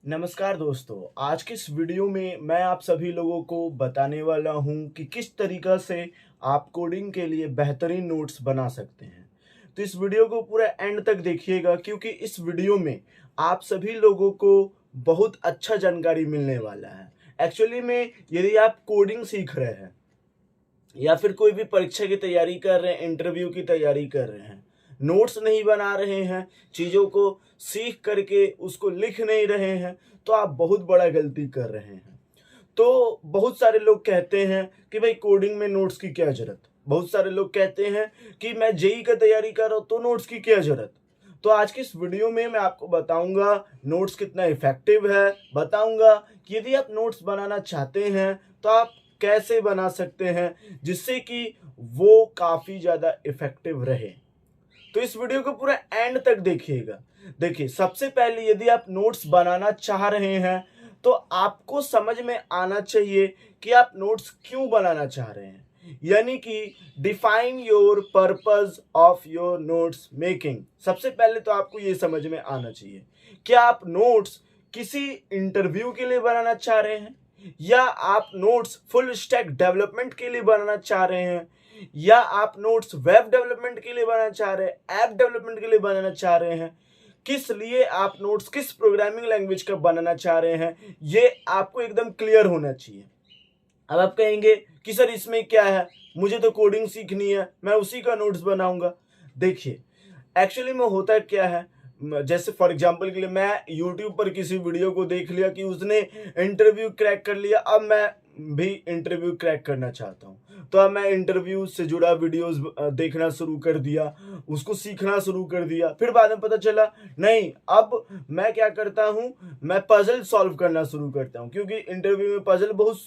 नमस्कार दोस्तों। आज के इस वीडियो में मैं आप सभी लोगों को बताने वाला हूं कि किस तरीक़ा से आप कोडिंग के लिए बेहतरीन नोट्स बना सकते हैं। तो इस वीडियो को पूरा एंड तक देखिएगा क्योंकि इस वीडियो में आप सभी लोगों को बहुत अच्छा जानकारी मिलने वाला है। एक्चुअली में यदि आप कोडिंग सीख रहे हैं या फिर कोई भी परीक्षा की तैयारी कर रहे हैं, इंटरव्यू की तैयारी कर रहे हैं, नोट्स नहीं बना रहे हैं, चीज़ों को सीख करके उसको लिख नहीं रहे हैं, तो आप बहुत बड़ा गलती कर रहे हैं। तो बहुत सारे लोग कहते हैं कि भाई कोडिंग में नोट्स की क्या ज़रूरत। बहुत सारे लोग कहते हैं कि मैं जेईई का तैयारी कर रहा हूँ तो नोट्स की क्या ज़रूरत। तो आज की इस वीडियो में मैं आपको बताऊंगा नोट्स कितना इफेक्टिव है, बताऊंगा कि यदि आप नोट्स बनाना चाहते हैं तो आप कैसे बना सकते हैं जिससे कि वो काफ़ी ज़्यादा इफेक्टिव रहे। तो इस वीडियो को पूरा एंड तक देखिएगा। देखिए, सबसे पहले यदि आप नोट्स बनाना चाह रहे हैं तो आपको समझ में आना चाहिए कि आप नोट्स क्यों बनाना चाह रहे हैं, यानी कि define your purpose of your notes making. सबसे पहले तो आपको ये समझ में आना चाहिए कि आप नोट्स किसी इंटरव्यू के लिए बनाना चाह रहे हैं, या आप नोट्स फुल स्टैक डेवलपमेंट के लिए बनाना चाह रहे हैं, या आप नोट्स वेब डेवलपमेंट के लिए बनाना चाह रहे हैं, ऐप डेवलपमेंट के लिए बनाना चाह रहे हैं। किस लिए आप नोट्स किस प्रोग्रामिंग लैंग्वेज का बनाना चाह रहे हैं, ये आपको एकदम क्लियर होना चाहिए। अब आप कहेंगे कि सर इसमें क्या है, मुझे तो कोडिंग सीखनी है, मैं उसी का नोट्स बनाऊंगा। देखिए, एक्चुअली में होता क्या है, जैसे फॉर एग्जांपल के लिए मैं यूट्यूब पर किसी वीडियो को देख लिया कि उसने इंटरव्यू क्रैक कर लिया, अब मैं भी इंटरव्यू क्रैक करना चाहता हूँ। तो अब मैं इंटरव्यू से जुड़ा वीडियोस देखना शुरू कर दिया, उसको सीखना शुरू कर दिया। फिर बाद में पता चला नहीं, अब मैं क्या करता हूँ, मैं पजल सॉल्व करना शुरू करता हूँ क्योंकि इंटरव्यू में पजल बहुत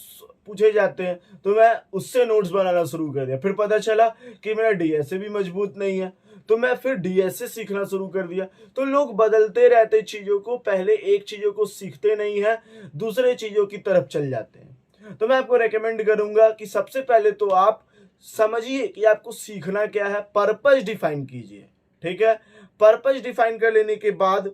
पूछे जाते हैं, तो मैं उससे नोट्स बनाना शुरू कर दिया। फिर पता चला कि मेरा डीएसए भी मजबूत नहीं है, तो मैं फिर डीएसए सीखना शुरू कर दिया। तो लोग बदलते रहते चीज़ों को, पहले एक चीज़ों को सीखते नहीं है, दूसरे चीज़ों की तरफ चल जाते हैं। तो मैं आपको रेकमेंड करूंगा कि सबसे पहले तो आप समझिए कि आपको सीखना क्या है, पर्पस डिफाइन कीजिए। ठीक है, पर्पस डिफाइन कर लेने के बाद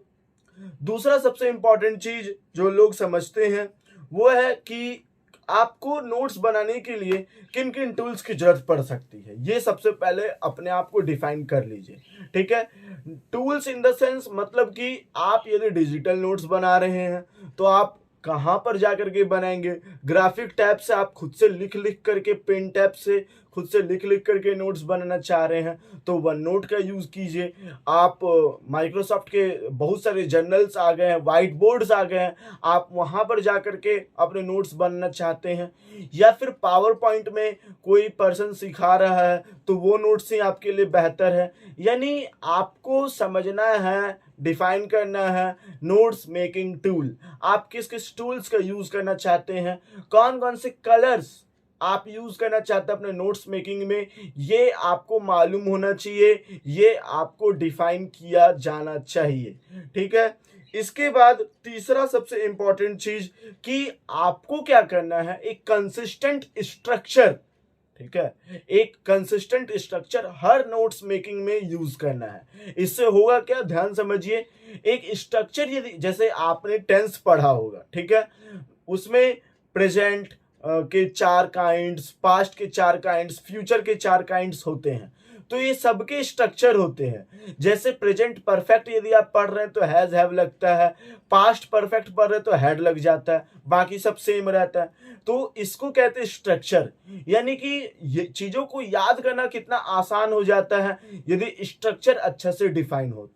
दूसरा सबसे इंपॉर्टेंट चीज जो लोग समझते हैं वो है कि आपको नोट्स बनाने के लिए किन किन टूल्स की जरूरत पड़ सकती है। ये सबसे पहले अपने आप को डिफाइन कर लीजिए। ठीक है, टूल्स इन द सेंस मतलब कि आप यदि डिजिटल नोट्स बना रहे हैं तो आप कहाँ पर जाकर के बनाएंगे। ग्राफिक टैब से आप खुद से लिख लिख करके, पेन टैब से खुद से लिख लिख करके नोट्स बनाना चाह रहे हैं तो वन नोट का यूज़ कीजिए। आप माइक्रोसॉफ्ट के बहुत सारे जर्नल्स आ गए हैं, वाइट बोर्ड्स आ गए हैं, आप वहाँ पर जा करके अपने नोट्स बनाना चाहते हैं। या फिर पावर पॉइंट में कोई पर्सन सिखा रहा है तो वो नोट्स ही आपके लिए बेहतर है। यानी आपको समझना है, डिफाइन करना है नोट्स मेकिंग टूल। आप किस किस टूल्स का यूज़ करना चाहते हैं, कौन कौन से कलर्स आप यूज करना चाहते हैं अपने नोट्स मेकिंग में, ये आपको मालूम होना चाहिए, ये आपको डिफाइन किया जाना चाहिए। ठीक है, इसके बाद तीसरा सबसे इंपॉर्टेंट चीज कि आपको क्या करना है, एक कंसिस्टेंट स्ट्रक्चर। ठीक है, एक कंसिस्टेंट स्ट्रक्चर हर नोट्स मेकिंग में यूज करना है। इससे होगा क्या, ध्यान समझिए। एक स्ट्रक्चर यदि, जैसे आपने टेंस पढ़ा होगा, ठीक है, उसमें प्रेजेंट के 4 काइंड्स, पास्ट के 4 काइंड्स, फ्यूचर के 4 काइंड्स होते हैं। तो ये सबके स्ट्रक्चर होते हैं। जैसे प्रेजेंट परफेक्ट यदि आप पढ़ रहे हैं तो हैज हैव लगता है, पास्ट परफेक्ट पढ़ रहे हैं तो हैड लग जाता है, बाकी सब सेम रहता है। तो इसको कहते हैं स्ट्रक्चर। यानी कि ये चीजों को याद करना कितना आसान हो जाता है यदि स्ट्रक्चर अच्छा से डिफाइन हो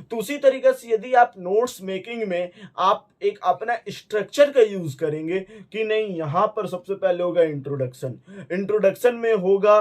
तो उसी तरीके से यदि आप नोट्स मेकिंग में आप एक अपना स्ट्रक्चर का यूज करेंगे कि नहीं, यहां पर सबसे पहले होगा इंट्रोडक्शन। इंट्रोडक्शन में होगा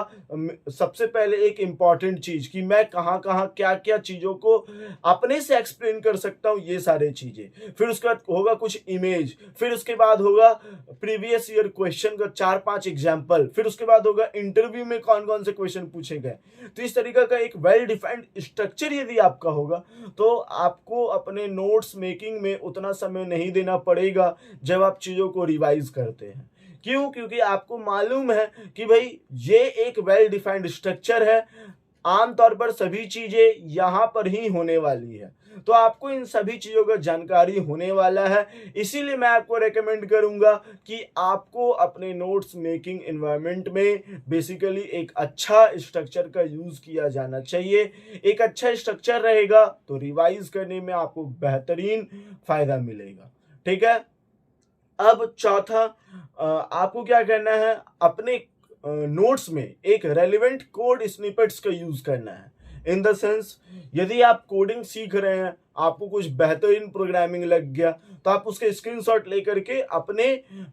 सबसे पहले एक इंपॉर्टेंट चीज कि मैं कहां कहां क्या क्या चीजों को अपने से एक्सप्लेन कर सकता हूं, ये सारे चीजें। फिर उसके बाद होगा कुछ इमेज, फिर उसके बाद होगा प्रीवियस ईयर क्वेश्चन का 4-5 एग्जाम्पल, फिर उसके बाद होगा इंटरव्यू में कौन कौन से क्वेश्चन पूछे गए। तो इस तरीके का एक वेल डिफाइंड स्ट्रक्चर यदि आपका होगा तो आपको अपने नोट्स मेकिंग में उतना समय नहीं देना पड़ेगा जब आप चीज़ों को रिवाइज करते हैं। क्यों? क्योंकि आपको मालूम है कि भाई ये एक वेल डिफाइंड स्ट्रक्चर है, आमतौर पर सभी चीजें यहाँ पर ही होने वाली है, तो आपको इन सभी चीजों का जानकारी होने वाला है। इसीलिए मैं आपको रेकमेंड करूंगा कि आपको अपने नोट्स मेकिंग एनवायरनमेंट में बेसिकली एक अच्छा स्ट्रक्चर का यूज किया जाना चाहिए। एक अच्छा स्ट्रक्चर रहेगा तो रिवाइज करने में आपको बेहतरीन फायदा मिलेगा। ठीक है, अब चौथा, आपको क्या करना है, अपने नोट्स में एक रेलिवेंट कोड स्निपेट्स का यूज करना है। इन द सेंस, यदि आप कोडिंग सीख रहे हैं, आपको कुछ बेहतरीन प्रोग्रामिंग लग गया, तो आप उसके स्क्रीनशॉट लेकर के अपने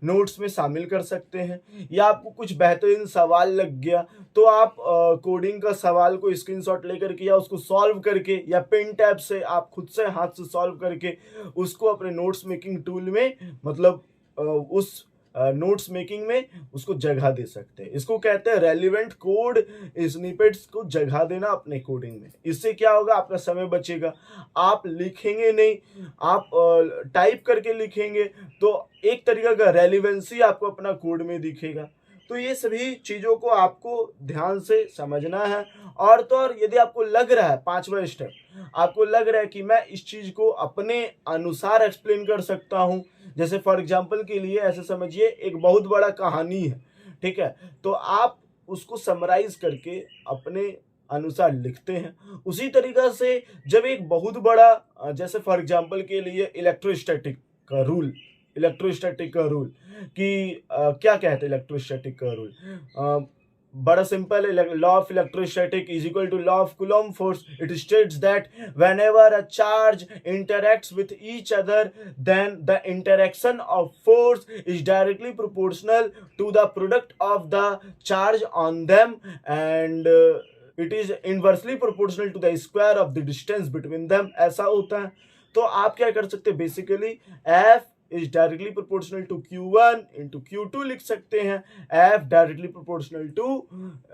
नोट्स में शामिल कर सकते हैं। या आपको कुछ बेहतरीन सवाल लग गया, तो आप कोडिंग का सवाल को स्क्रीनशॉट लेकर के या उसको सॉल्व करके या पेन टैब से आप खुद से हाथ से सॉल्व करके उसको अपने नोट्स मेकिंग टूल में, मतलब उस नोट्स मेकिंग में उसको जगह दे सकते हैं। इसको कहते हैं रेलिवेंट कोड स्निपेट्स को जगह देना अपने कोडिंग में। इससे क्या होगा, आपका समय बचेगा, आप लिखेंगे नहीं, आप टाइप करके लिखेंगे, तो एक तरीका का रेलिवेंसी आपको अपना कोड में दिखेगा। तो ये सभी चीजों को आपको ध्यान से समझना है। और तो और यदि आपको लग रहा है, पांचवा स्टेप, आपको लग रहा है कि मैं इस चीज को अपने अनुसार एक्सप्लेन कर सकता हूं, जैसे फॉर एग्जांपल के लिए ऐसे समझिए एक बहुत बड़ा कहानी है, ठीक है, तो आप उसको समराइज करके अपने अनुसार लिखते हैं। उसी तरीका से जब एक बहुत बड़ा, जैसे फॉर एग्जांपल के लिए इलेक्ट्रोस्टैटिक का रूल कि क्या कहते हैं इलेक्ट्रोस्टैटिक का रूल, बड़ा सिंपल है, law of electrostatic is equal to law of Coulomb force. It states that whenever a charge interacts with each other, then the interaction of force is directly proportional to the product of the charge on them, and it is inversely proportional to the square of the distance between them। ऐसा होता है। तो आप क्या कर सकते हैं, basically F is directly proportional to Q1 into Q2 लिख सकते हैं। F directly proportional to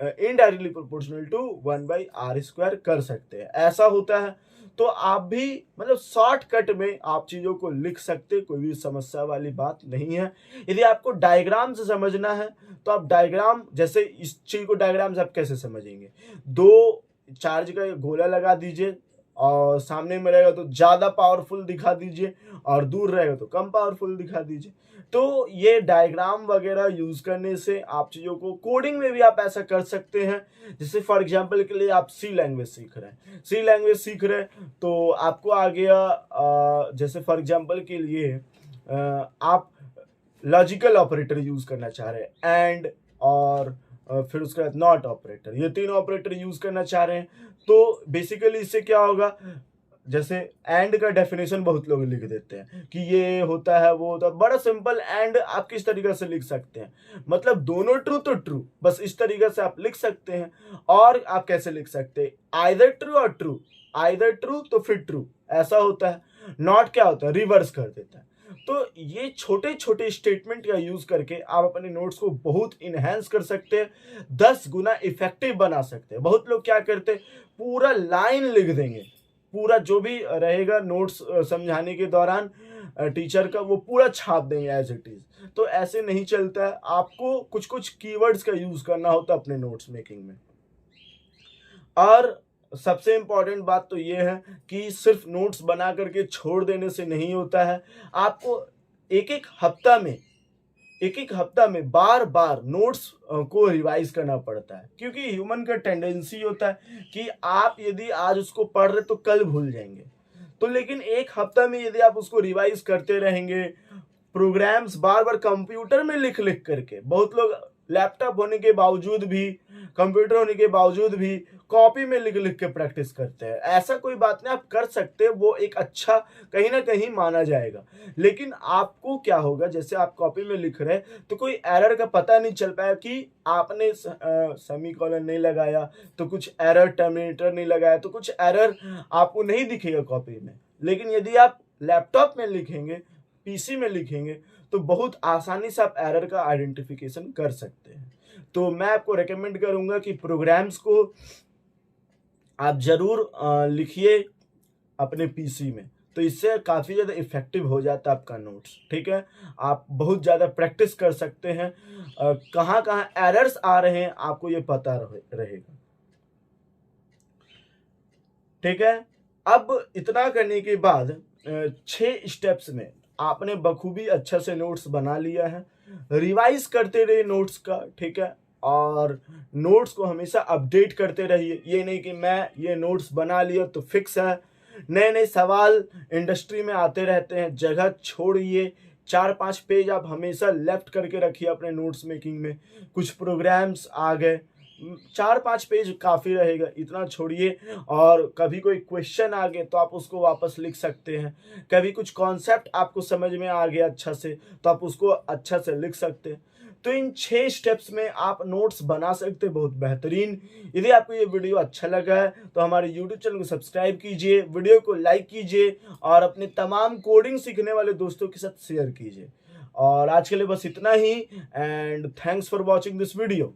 indirectly proportional to 1/r² कर सकते हैं। ऐसा होता है। तो आप भी मतलब शॉर्टकट में आप चीजों को लिख सकते, कोई भी समस्या वाली बात नहीं है। यदि आपको डायग्राम से समझना है तो आप डायग्राम, जैसे इस चीज को डायग्राम से आप कैसे समझेंगे, दो चार्ज का गोला लगा दीजिए और सामने में रहेगा तो ज्यादा पावरफुल दिखा दीजिए और दूर रहेगा तो कम पावरफुल दिखा दीजिए। तो ये डायग्राम वगैरह यूज करने से आप चीजों को, कोडिंग में भी आप ऐसा कर सकते हैं। जैसे फॉर एग्जांपल के लिए आप सी लैंग्वेज सीख रहे हैं तो आपको आ गया, जैसे फॉर एग्जांपल के लिए आप लॉजिकल ऑपरेटर यूज करना चाह रहे हैं, एंड और फिर उसके बाद नॉट ऑपरेटर, ये तीन ऑपरेटर यूज करना चाह रहे हैं। तो बेसिकली इससे क्या होगा, जैसे एंड का डेफिनेशन बहुत लोग लिख देते हैं कि ये होता है वो होता है, बड़ा सिंपल एंड आप किस तरीके से लिख सकते हैं, मतलब दोनों ट्रू तो ट्रू, बस इस तरीके से आप लिख सकते हैं। और आप कैसे लिख सकते हैं, आइदर ट्रू और ट्रू, आइदर ट्रू तो फिर ट्रू, ऐसा होता है। नॉट क्या होता है, रिवर्स कर देता है। तो ये छोटे छोटे स्टेटमेंट का यूज करके आप अपने नोट्स को बहुत इनहेंस कर सकते हैं, 10 गुना इफेक्टिव बना सकते हैं। बहुत लोग क्या करते हैं, पूरा लाइन लिख देंगे, पूरा जो भी रहेगा नोट्स समझाने के दौरान टीचर का, वो पूरा छाप देंगे एज इट इज। तो ऐसे नहीं चलता है, आपको कुछ कुछ कीवर्ड्स का यूज करना होता है अपने नोट्स मेकिंग में। और सबसे इंपॉर्टेंट बात तो ये है कि सिर्फ नोट्स बना करके छोड़ देने से नहीं होता है, आपको एक एक हफ्ता में बार बार नोट्स को रिवाइज करना पड़ता है। क्योंकि ह्यूमन का टेंडेंसी होता है कि आप यदि आज उसको पढ़ रहे तो कल भूल जाएंगे, तो लेकिन एक हफ्ता में यदि आप उसको रिवाइज करते रहेंगे, प्रोग्राम्स बार बार कंप्यूटर में लिख लिख करके, बहुत लोग लैपटॉप होने के बावजूद भी, कंप्यूटर होने के बावजूद भी कॉपी में लिख लिख के प्रैक्टिस करते हैं। ऐसा कोई बात नहीं, आप कर सकते हैं, वो एक अच्छा कहीं ना कहीं माना जाएगा। लेकिन आपको क्या होगा, जैसे आप कॉपी में लिख रहे हैं तो कोई एरर का पता नहीं चल पाया कि आपने सेमीकोलन नहीं लगाया, तो कुछ एरर, टर्मिनेटर नहीं लगाया तो कुछ एरर आपको नहीं दिखेगा कॉपी में। लेकिन यदि आप लैपटॉप में लिखेंगे, पीसी में लिखेंगे, तो बहुत आसानी से आप एरर का आइडेंटिफिकेशन कर सकते हैं। तो मैं आपको रेकमेंड करूंगा कि प्रोग्राम्स को आप जरूर लिखिए अपने पीसी में, तो इससे काफ़ी ज़्यादा इफेक्टिव हो जाता है आपका नोट्स। ठीक है, आप बहुत ज़्यादा प्रैक्टिस कर सकते हैं, कहाँ कहाँ एरर्स आ रहे हैं आपको ये पता रहेगा। ठीक है। अब इतना करने के बाद 6 स्टेप्स में आपने बखूबी अच्छा से नोट्स बना लिया है। रिवाइज करते रहिए नोट्स का, ठीक है, और नोट्स को हमेशा अपडेट करते रहिए। ये नहीं कि मैं ये नोट्स बना लिया तो फिक्स है। नए नए सवाल इंडस्ट्री में आते रहते हैं, जगह छोड़िए। 4-5 पेज आप हमेशा लेफ्ट करके रखिए अपने नोट्स मेकिंग में। कुछ प्रोग्राम्स आ गए, 4-5 पेज काफ़ी रहेगा, इतना छोड़िए। और कभी कोई क्वेश्चन आ गए तो आप उसको वापस लिख सकते हैं। कभी कुछ कॉन्सेप्ट आपको समझ में आ गया अच्छा से तो आप उसको अच्छा से लिख सकते हैं। तो इन 6 स्टेप्स में आप नोट्स बना सकते हैं बहुत बेहतरीन। यदि आपको ये वीडियो अच्छा लगा है तो हमारे यूट्यूब चैनल को सब्सक्राइब कीजिए, वीडियो को लाइक कीजिए और अपने तमाम कोडिंग सीखने वाले दोस्तों के साथ शेयर कीजिए। और आज के लिए बस इतना ही, and thanks for watching this video.